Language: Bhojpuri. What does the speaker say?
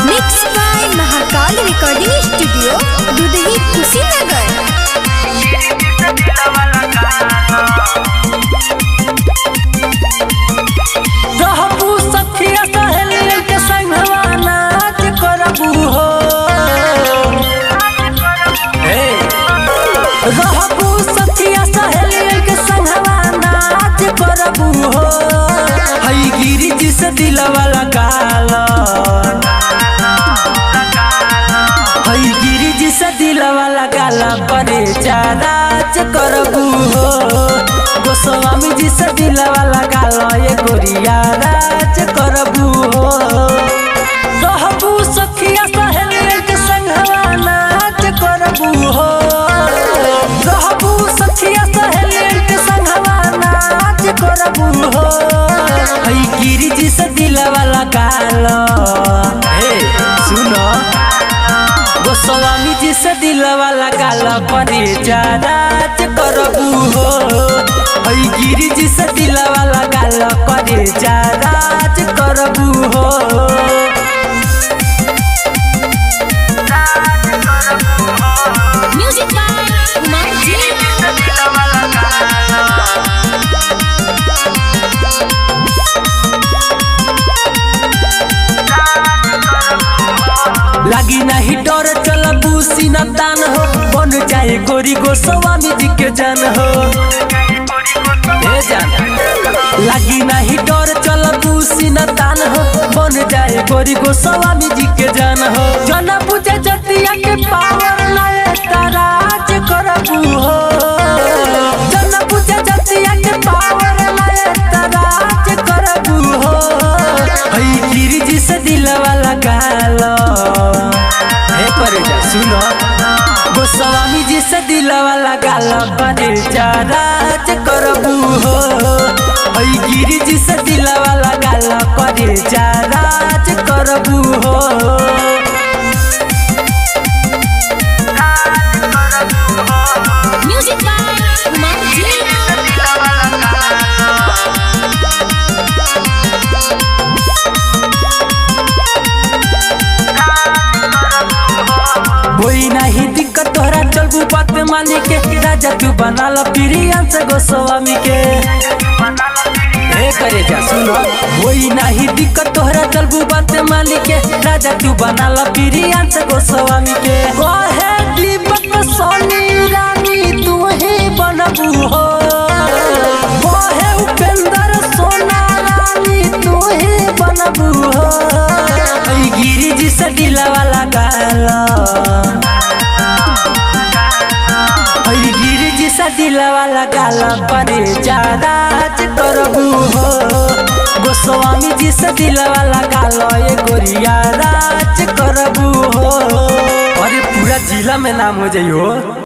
Mix by Mahakal recording studio Dudhahi Kushinagar. रहबू सखिया सहेलियन के संगवा नाच करबू हो। रहबू सखिया सहेलियन के संगवा नाच करबू हो। हई गिरी जी से दिलवा लगाला, हई गिरी जी से दिलवा लगाला परे चाराच करबू हो। गोस्वामी जी से दिलवा लगाला ये गोरिया राज करबू हो। रहबू सखिया सहेलियन के संगवा नाच करबू हो। रहबू सखिया सहेलियन के संगवा नाच करबू हो। हई गिरी जी से दिलवा लगाला, हे सुनो गोस्वामी जी से दिलवा लगाला परे चाराच करबू हो। हई गिरी जी से दिलवा लगाला परे चाराच करबू हो। Music by Kumar ji. लगी नहीं डर चलबू सीना तान हो। बन जाए गोरी गोस्वामी जी के जान हो। लगी नहीं डर चलबू सीना तान हो। बन जाए गोरी गोस्वामी जी के जान हो। जना बुझे जतिया के पावर लाए ताराज करबू हो। जना बुझे जतिया के पावर लाए ताराज करबू हो। हई गिरी जी से दिलवा लगाला, परे जा सुनो गोस्वामी जी से दिलवा लगाला परे चाराच करबू हो। हई गिरी जी से दिलवा लगाला परे चाराच करबू हो। Music by Kumar ji. कोई नहीं दिक्कत तोहरा चलबू बात माने के। राजा तू बना ला प्रियांश गोस्वामी के। करे जा सुनो कोई नहीं दिक्कत तोहरा चलबू बात माने के। राजा तू बना ला प्रियांश गोस्वामी के। कहे दीपक सोनी रानी तू ही बनबू हो। कहे उपेंद्र सोना रानी तू ही बनबू हो। हई गिरी जी से दिलवा लगाला, हई गिरी जी से दिलवा लगाला परे चाराच करबू हो। गोस्वामी जी से दिलवा लगाला ये गोरिया राज करबू हो। अरे पूरा जिला में नाम हो जाइयो।